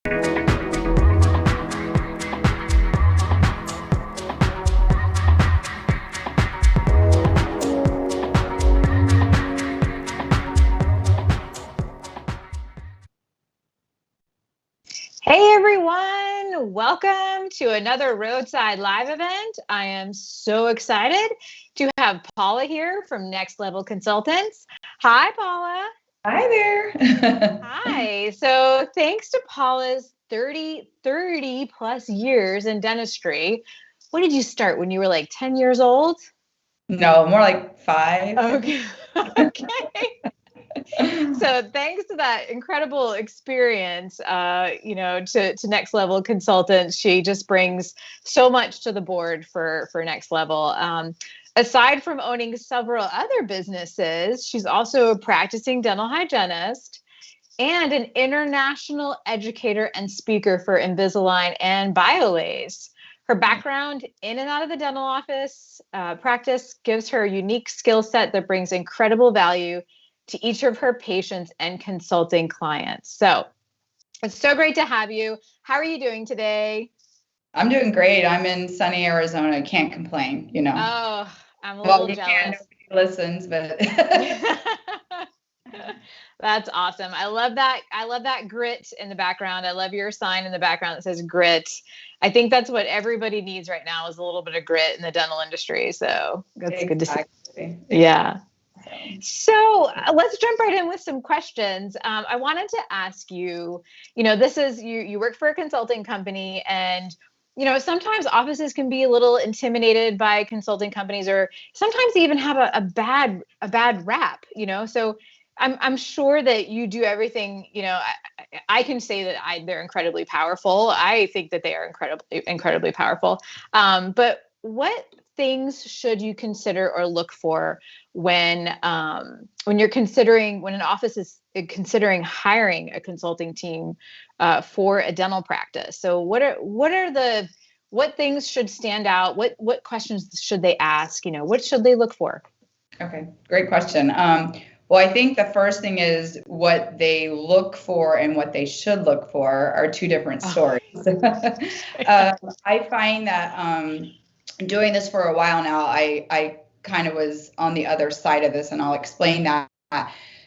Hey everyone, welcome to another Roadside Live event. I am so excited to have Paula here from Next Level Consultants. Hi, Paula. Hi there. Hi. So thanks to Paula's 30 plus years in dentistry, when did you start? When you were like 10 years old? No, more like 5. Okay. Okay. So thanks to that incredible experience, to Next Level Consultants, she just brings so much to the board for Next Level. Aside from owning several other businesses, she's also a practicing dental hygienist and an international educator and speaker for Invisalign and BioLace. Her background in and out of the dental office practice gives her a unique skill set that brings incredible value to each of her patients and consulting clients. So it's so great to have you. How are you doing today? I'm doing great. I'm in sunny Arizona. Can't complain, Oh, I'm a Well, little you can, jealous. nobody listens, but That's awesome. I love that. I love that grit in the background. I love your sign in the background that says grit. I think that's what everybody needs right now is a little bit of grit in the dental industry. So that's good to see. Exactly. Yeah. So let's jump right in with some questions. I wanted to ask you, this is you work for a consulting company and sometimes offices can be a little intimidated by consulting companies or sometimes they even have a bad rap, so I'm sure that you do everything, I can say that they're incredibly powerful. I think that they are incredibly powerful. But what things should you consider or look for when when an office is considering hiring a consulting team for a dental practice? So what things should stand out? What questions should they ask? What should they look for? Okay, great question. Well, I think the first thing is what they look for and what they should look for are two different stories. I find that doing this for a while now, I kind of was on the other side of this, and I'll explain that.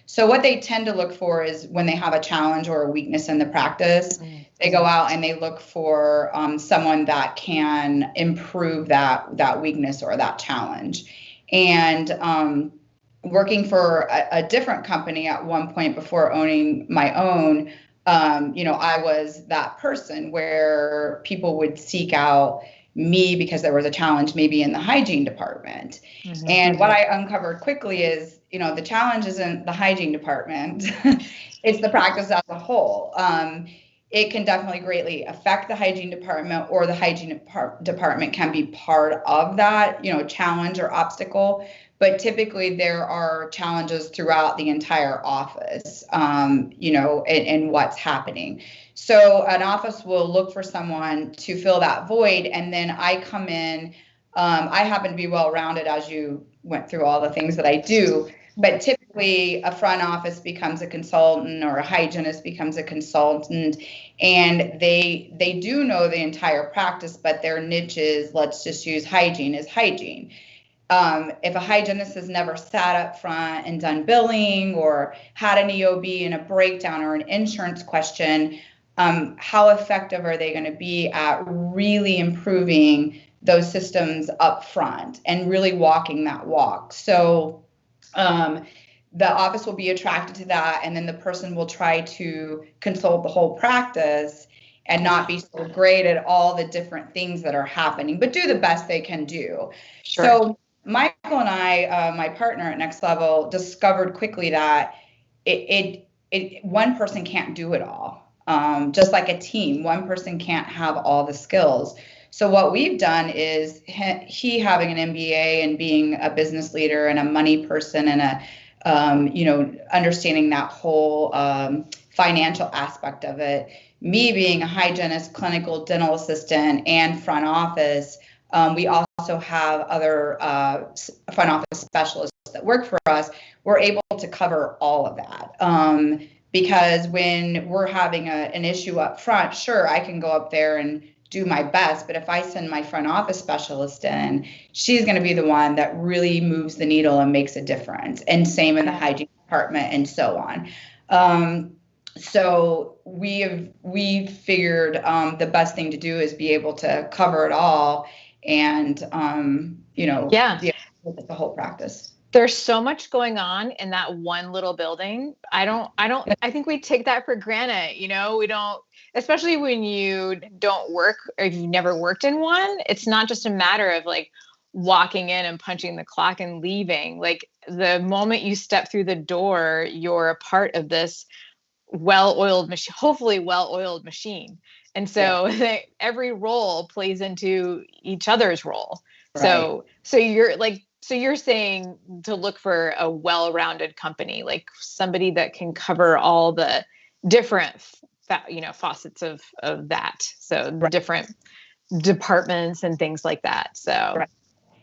So what they tend to look for is when they have a challenge or a weakness in the practice, they go out and they look for someone that can improve that weakness or that challenge. And working for a different company at one point before owning my own, I was that person where people would seek out me because there was a challenge maybe in the hygiene department. Mm-hmm. And what I uncovered quickly is, the challenge isn't the hygiene department, it's the practice as a whole. It can definitely greatly affect the hygiene department, or the hygiene department can be part of that, challenge or obstacle. But typically there are challenges throughout the entire office, and what's happening. So an office will look for someone to fill that void. And then I come in, I happen to be well-rounded, as you went through all the things that I do, but typically a front office becomes a consultant or a hygienist becomes a consultant, and they do know the entire practice, but their niche is, let's just use hygiene as hygiene. If a hygienist has never sat up front and done billing or had an EOB and a breakdown or an insurance question, how effective are they going to be at really improving those systems up front and really walking that walk? So the office will be attracted to that, and then the person will try to consult the whole practice and not be so great at all the different things that are happening, but do the best they can do. Sure. So Michael and I, my partner at Next Level, discovered quickly that one person can't do it all. Just like a team, one person can't have all the skills. So what we've done is he having an MBA and being a business leader and a money person and understanding that whole financial aspect of it. Me being a hygienist, clinical dental assistant, and front office. We also have other front office specialists that work for us. We're able to cover all of that because when we're having an issue up front, sure, I can go up there and do my best, but if I send my front office specialist in, she's going to be the one that really moves the needle and makes a difference. And same in the hygiene department and so on. So we figured the best thing to do is be able to cover it all and, the whole practice. There's so much going on in that one little building. I think we take that for granted. We don't, especially when you don't work or if you've never worked in one. It's not just a matter of like walking in and punching the clock and leaving. Like the moment you step through the door, you're a part of this well-oiled machine, hopefully well-oiled machine. And so every role plays into each other's role. Right. So you're saying to look for a well-rounded company, like somebody that can cover all the different, facets of that. So the different departments and things like that. So. Right.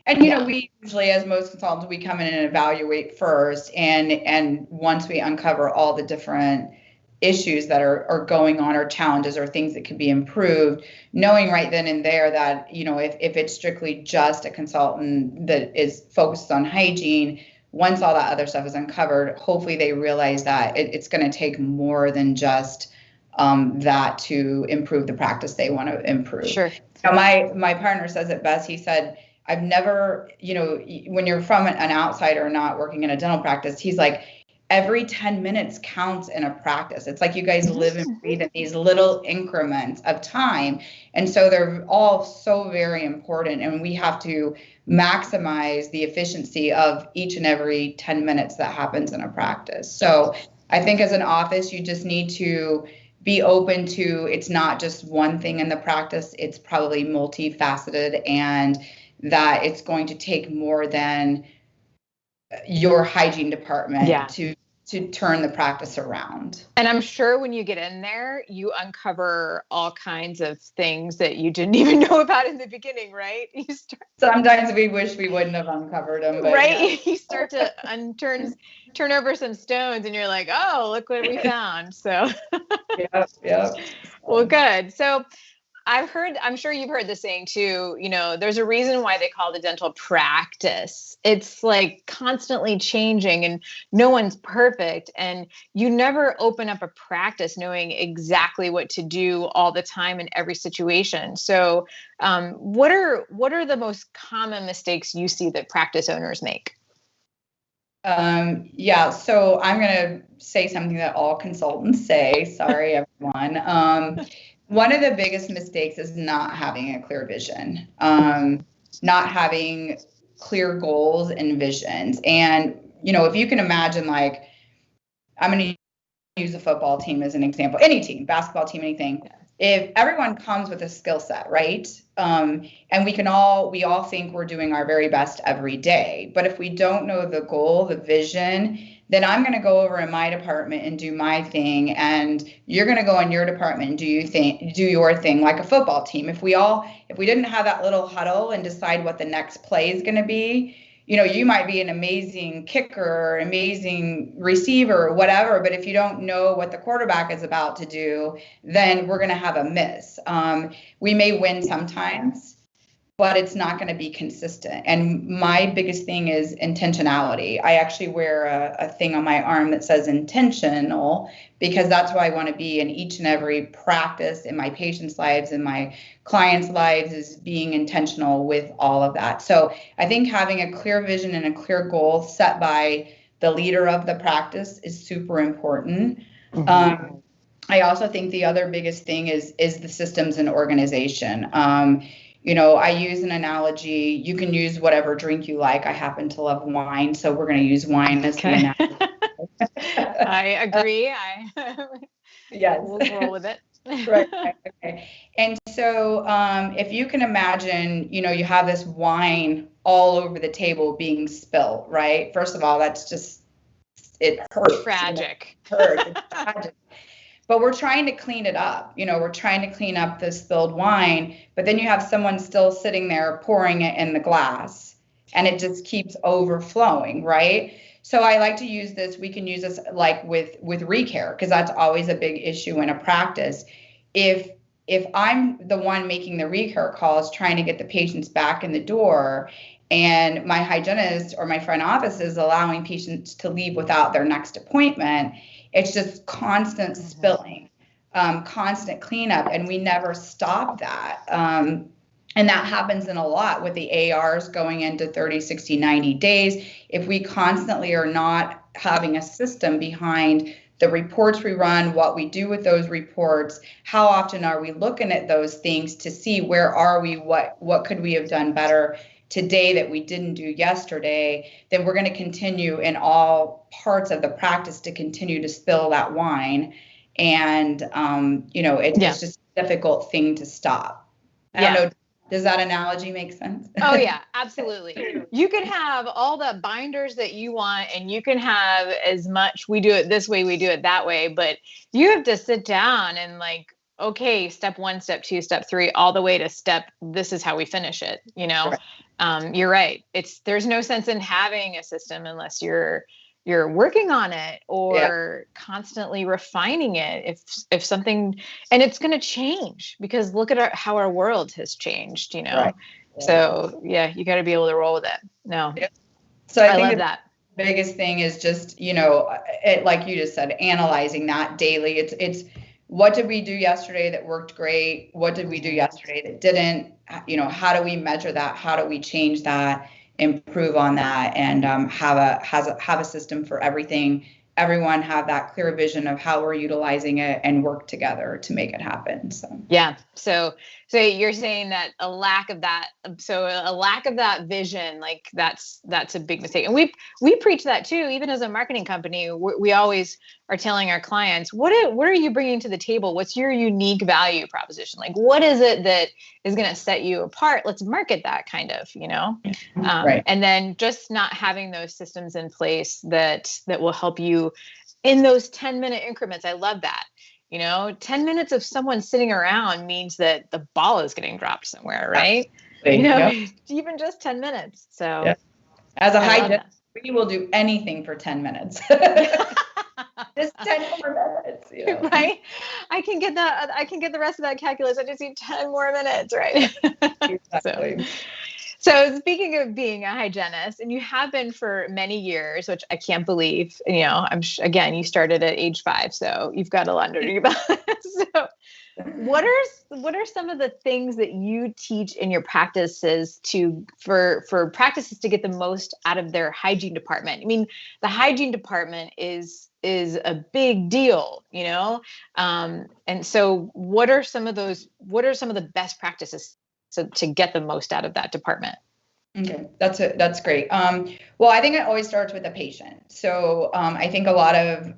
And, we usually, as most consultants, we come in and evaluate first. And once we uncover all the different issues that are going on or challenges or things that could be improved, knowing right then and there that, if it's strictly just a consultant that is focused on hygiene, once all that other stuff is uncovered, hopefully they realize that it's going to take more than just that to improve the practice they want to improve. Sure. Now, my partner says it best. He said, I've never, when you're from an outsider not working in a dental practice, he's like, every 10 minutes counts in a practice. It's like you guys live and breathe in these little increments of time. And so they're all so very important. And we have to maximize the efficiency of each and every 10 minutes that happens in a practice. So I think as an office, you just need to be open to, it's not just one thing in the practice, it's probably multifaceted, and that it's going to take more than your hygiene department to turn the practice around. And I'm sure when you get in there, you uncover all kinds of things that you didn't even know about in the beginning, right? Sometimes we wish we wouldn't have uncovered them. But right? You start to turn over some stones and you're like, oh, look what we found. So Yep. Well, good. So I'm sure you've heard the saying too, there's a reason why they call the dental practice. It's like constantly changing and no one's perfect. And you never open up a practice knowing exactly what to do all the time in every situation. So what are the most common mistakes you see that practice owners make? So I'm going to say something that all consultants say. Sorry, everyone. One of the biggest mistakes is not having a clear vision, not having clear goals and visions. And, if you can imagine, like, I'm going to use a football team as an example, any team, basketball team, anything. If everyone comes with a skill set, right? And we all think we're doing our very best every day. But if we don't know the goal, the vision, then I'm going to go over in my department and do my thing, and you're going to go in your department and do your thing, like a football team. If we didn't have that little huddle and decide what the next play is going to be, you might be an amazing kicker, amazing receiver, or whatever, but if you don't know what the quarterback is about to do, then we're going to have a miss. We may win sometimes, but it's not going to be consistent. And my biggest thing is intentionality. I actually wear a thing on my arm that says intentional, because that's who I want to be in each and every practice, in my patients' lives, in my clients' lives, is being intentional with all of that. So I think having a clear vision and a clear goal set by the leader of the practice is super important. Mm-hmm. I also think the other biggest thing is the systems and organization. I use an analogy. You can use whatever drink you like. I happen to love wine, so we're going to use wine as the analogy. I agree. Yes. We'll roll with it. Right. Okay. And so if you can imagine, you have this wine all over the table being spilled, right? First of all, that's just, it hurts. Tragic. It hurts. It's tragic. But we're trying to clean it up. We're trying to clean up the spilled wine, but then you have someone still sitting there pouring it in the glass, and it just keeps overflowing, right? So I like to use this. We can use this like with recare, because that's always a big issue in a practice. If I'm the one making the recare calls, trying to get the patients back in the door, and my hygienist or my front office is allowing patients to leave without their next appointment, it's just constant spilling, constant cleanup, and we never stop that. And that happens in a lot with the ARs going into 30, 60, 90 days. If we constantly are not having a system behind the reports we run, what we do with those reports, how often are we looking at those things to see where are we, what could we have done better today that we didn't do yesterday, then we're going to continue in all parts of the practice to continue to spill that wine. And, it's just a difficult thing to stop. I don't know. Does that analogy make sense? Oh, yeah, absolutely. You can have all the binders that you want, and you can have as much, we do it this way, we do it that way, but you have to sit down and like, okay, step 1, step 2, step 3, all the way to this is how we finish it. Right. You're right. There's no sense in having a system unless you're working on it or constantly refining it. If something, and it's going to change, because look at how our world has changed, Right. So you got to be able to roll with it. No. Yeah. So I think that biggest thing is just, like you just said, analyzing that daily. It's what did we do yesterday that worked great? What did we do yesterday that didn't? How do we measure that? How do we change that? Improve on that, and have a system for everything. Everyone have that clear vision of how we're utilizing it and work together to make it happen. So you're saying that a lack of that vision, like that's a big mistake. And we preach that too, even as a marketing company. We always are telling our clients, what are you bringing to the table? What's your unique value proposition? Like, what is it that is going to set you apart? Let's market that kind of, right. And then just not having those systems in place that will help you in those 10-minute increments. I love that. 10 minutes of someone sitting around means that the ball is getting dropped somewhere, right? Even just 10 minutes. So as a hygienist, we will do anything for 10 minutes. Just 10 more minutes. Right? I can get the rest of that calculus. I just need 10 more minutes, right? Exactly. So speaking of being a hygienist, and you have been for many years, which I can't believe, again, you started at age 5, so you've got a lot under your belt. So what are some of the things that you teach in your practices for practices to get the most out of their hygiene department? I mean, the hygiene department is a big deal, and so what are some of the best practices to get the most out of that department? Okay, that's great. Well, I think it always starts with the patient. So I think a lot of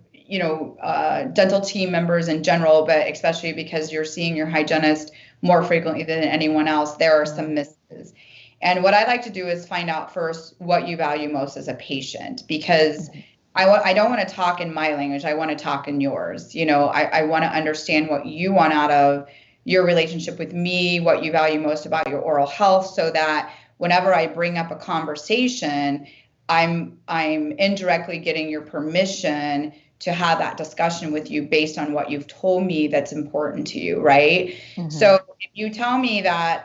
dental team members in general, but especially because you're seeing your hygienist more frequently than anyone else, there are some misses. And what I like to do is find out first what you value most as a patient, because I don't want to talk in my language. I want to talk in yours. I want to understand what you want out of your relationship with me, what you value most about your oral health, so that whenever I bring up a conversation, I'm indirectly getting your permission to have that discussion with you based on what you've told me that's important to you, right? Mm-hmm. So if you tell me that,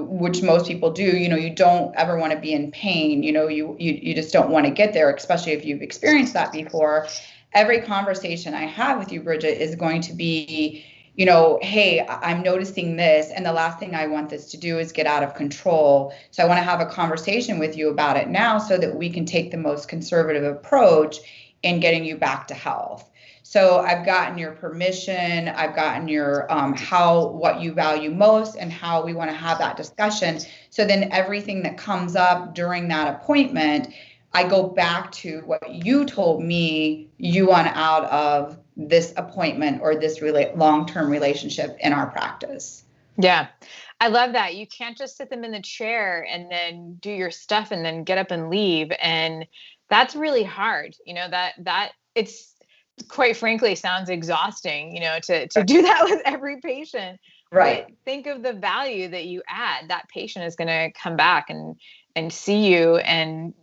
which most people do, you don't ever want to be in pain, you just don't want to get there, especially if you've experienced that before. Every conversation I have with you, Bridget, is going to be, hey, I'm noticing this, and the last thing I want this to do is get out of control. So I want to have a conversation with you about it now so that we can take the most conservative approach in getting you back to health. So I've gotten your permission, I've gotten your what you value most and how we want to have that discussion. So then everything that comes up during that appointment, I go back to what you told me you want out of this appointment or this long-term relationship in our practice. Yeah. I love that. You can't just sit them in the chair and then do your stuff and then get up and leave. And that's really hard. That it's quite frankly sounds exhausting, to do that with every patient. Right. But think of the value that you add. That patient is going to come back and see you, and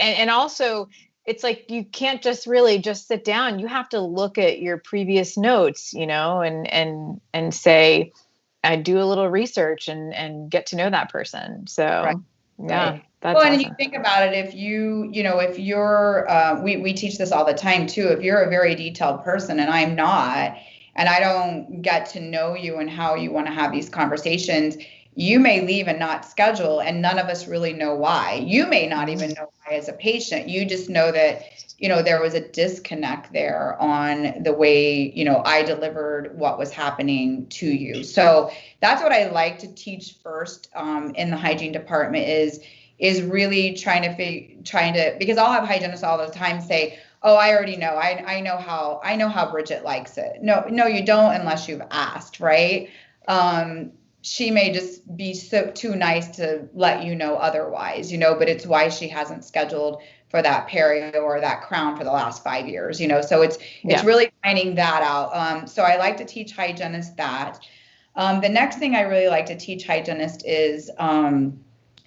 And also it's like, you can't just really just sit down. You have to look at your previous notes, and say, I do a little research and get to know that person. Right. So yeah, Right. that's Well, and awesome. you think about it, if if you're, we teach this all the time too. If you're a very detailed person and I'm not, and I don't get to know you and how you want to have these conversations, you may leave and not schedule, and none of us really know why. You may not even know why as a patient. You just know that, there was a disconnect there on the way, I delivered what was happening to you. So that's what I like to teach first in the hygiene department is really trying to, because I'll have hygienists all the time say, oh, I already know. I know how Bridget likes it. No, you don't unless you've asked, right? She may just be so too nice to let you know otherwise, but it's why she hasn't scheduled for that perio or that crown for the last 5 years, so it's really finding that out. So I like to teach hygienists that. The next thing I really like to teach hygienists is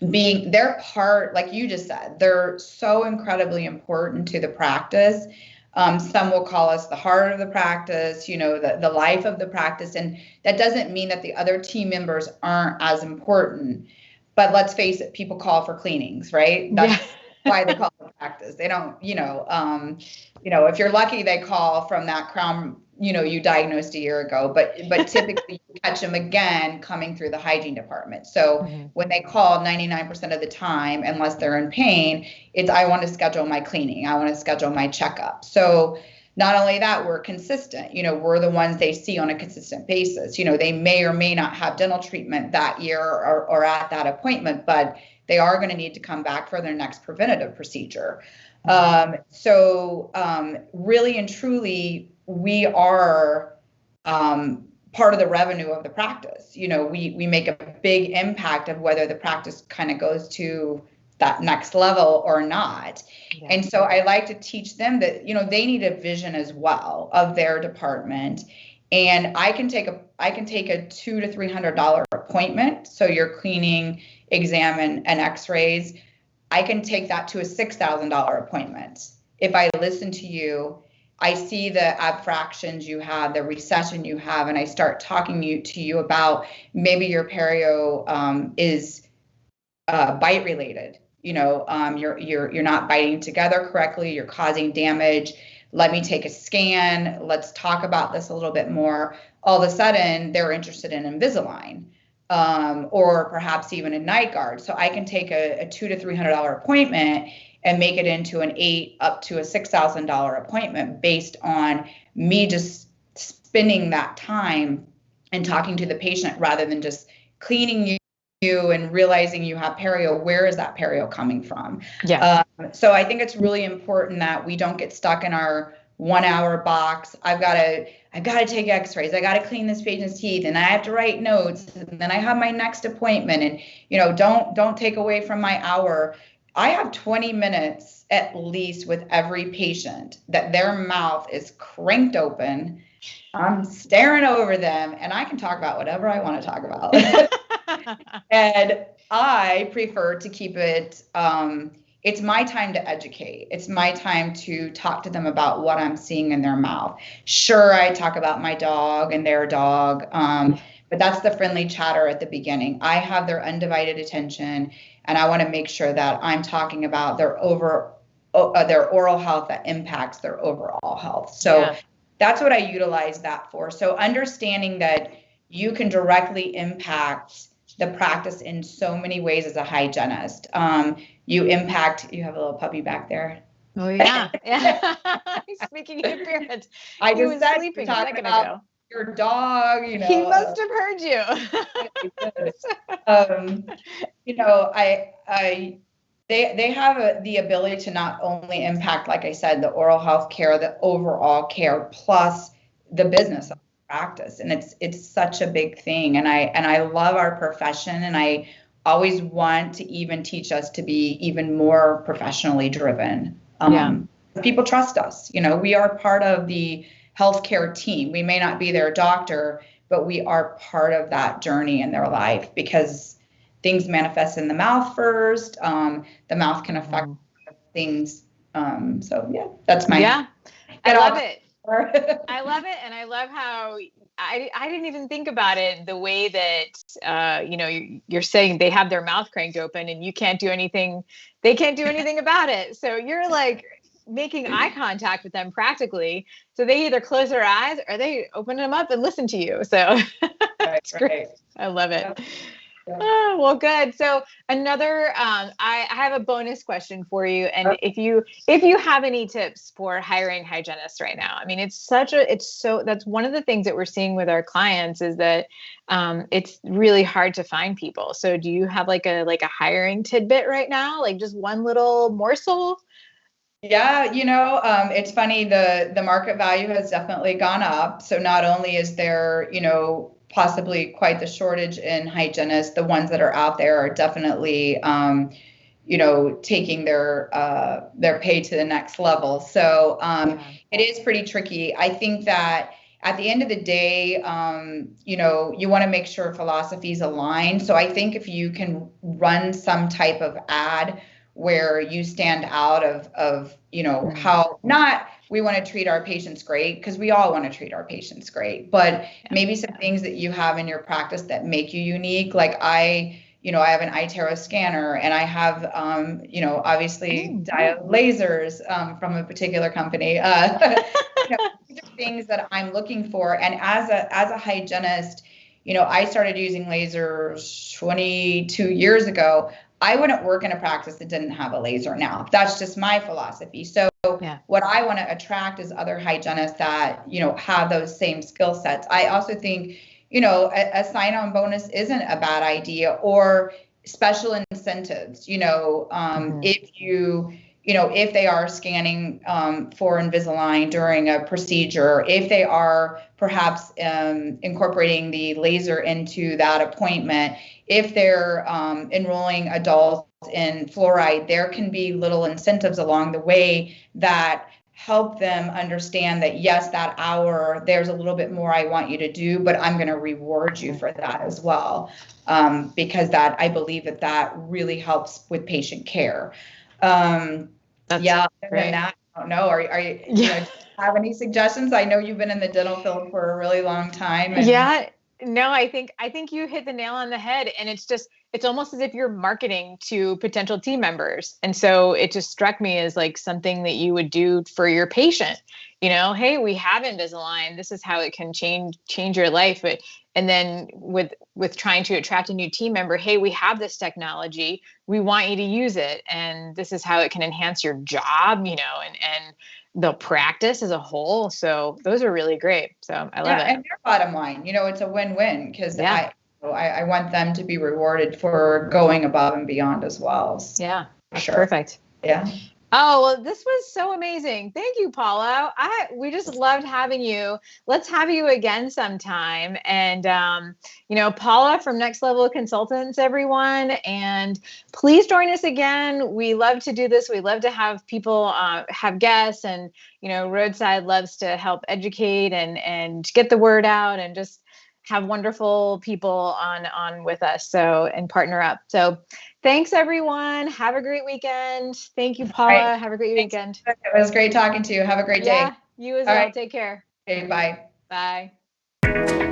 being their part, like you just said, they're so incredibly important to the practice. Some will call us the heart of the practice, the life of the practice. And that doesn't mean that the other team members aren't as important. But let's face it, people call for cleanings, right? That's why they call it practice. They don't, if you're lucky, they call from that crown, you diagnosed a year ago, but typically you catch them again coming through the hygiene department. So when they call 99% of the time, unless they're in pain, it's, I want to schedule my cleaning. I want to schedule my checkup. So not only that, we're consistent, we're the ones they see on a consistent basis. They may or may not have dental treatment that year or at that appointment, but they are going to need to come back for their next preventative procedure. So really and truly, we are part of the revenue of the practice. We make a big impact of whether the practice kind of goes to that next level or not. Yeah. And so I like to teach them that, they need a vision as well of their department. And I can take a $200 to $300 appointment. So your cleaning, exam, and x-rays, I can take that to a $6,000 appointment. If I listen to you, I see the abfractions you have, the recession you have, and I start talking to you about maybe your perio is bite related. You're not biting together correctly. You're causing damage. Let me take a scan. Let's talk about this a little bit more. All of a sudden, they're interested in Invisalign, or perhaps even a night guard. So I can take a $200 to $300 appointment and make it into an $8,000 up to a $6,000 appointment based on me just spending that time and talking to the patient rather than just cleaning you and realizing you have perio. Where is that perio coming from? Yeah. So I think it's really important that we don't get stuck in our 1 hour box. I've got to take x-rays. I got to clean this patient's teeth, and I have to write notes, and then I have my next appointment. And don't take away from my hour. I have 20 minutes at least with every patient that their mouth is cranked open. I'm staring over them, and I can talk about whatever I want to talk about. And I prefer to keep it, it's my time to educate. It's my time to talk to them about what I'm seeing in their mouth. Sure, I talk about my dog and their dog, but that's the friendly chatter at the beginning. I have their undivided attention, and I want to make sure that I'm talking about their oral health that impacts their overall health. So that's what I utilize that for. So understanding that you can directly impact the practice in so many ways as a hygienist. You have a little puppy back there. Oh yeah. Yeah. Speaking of parents, I just said sleeping a second ago. Your dog, He must have heard you. They have the ability to not only impact, like I said, the oral health care, the overall care, plus the business of practice. And it's such a big thing. And I love our profession, and I always want to even teach us to be even more professionally driven. People trust us. We are part of the healthcare team. We may not be their doctor, but we are part of that journey in their life, because things manifest in the mouth first. The mouth can affect things. So yeah, that's my. Yeah, I love it. I love it. And I love how I didn't even think about it the way that, you're saying they have their mouth cranked open and you can't do anything. They can't do anything about it. So you're like making eye contact with them practically. So they either close their eyes or they open them up and listen to you. So it's great. I love it. Yeah. Yeah. Oh, well, good. So another, I have a bonus question for you. And if you have any tips for hiring hygienists right now, I mean, that's one of the things that we're seeing with our clients is that it's really hard to find people. So do you have like a hiring tidbit right now? Like just one little morsel? Yeah, it's funny, the market value has definitely gone up. So not only is there, possibly quite the shortage in hygienists, the ones that are out there are definitely, taking their pay to the next level. So it is pretty tricky. I think that at the end of the day, you want to make sure philosophies align. So I think if you can run some type of ad where you stand out of how not we want to treat our patients great, because we all want to treat our patients great, but maybe some things that you have in your practice that make you unique. Like I have an iTero scanner, and I have, obviously lasers from a particular company. These are things that I'm looking for. And as a hygienist, I started using lasers 22 years ago. I wouldn't work in a practice that didn't have a laser now. That's just my philosophy. So what I want to attract is other hygienists that, have those same skill sets. I also think, a sign-on bonus isn't a bad idea, or special incentives, if they are scanning for Invisalign during a procedure, if they are perhaps incorporating the laser into that appointment, if they're enrolling adults in fluoride, there can be little incentives along the way that help them understand that, yes, that hour, there's a little bit more I want you to do, but I'm going to reward you for that as well, because I believe that really helps with patient care. Other than that, I don't know. Are you, do you have any suggestions? I know you've been in the dental field for a really long time. No, I think you hit the nail on the head, and it's almost as if you're marketing to potential team members. And so it just struck me as like something that you would do for your patient, hey, we have Invisalign. This is how it can change your life. And then with trying to attract a new team member, hey, we have this technology. We want you to use it. And this is how it can enhance your job, and the practice as a whole. So those are really great. So I love it. And their bottom line, it's a win-win, because I want them to be rewarded for going above and beyond as well. Yeah, sure. Perfect. Yeah. Oh, well, this was so amazing. Thank you, Paula. We just loved having you. Let's have you again sometime. And, Paula from Next Level Consultants, everyone. And please join us again. We love to do this. We love to have people have guests, and, Roadside loves to help educate and get the word out and just have wonderful people on with us. So, and partner up. So thanks, everyone. Have a great weekend. Thank you, Paula. Right. Have a great weekend. It was great talking to you. Have a great day. Yeah, you as well. Right. Take care. Okay, bye. Bye.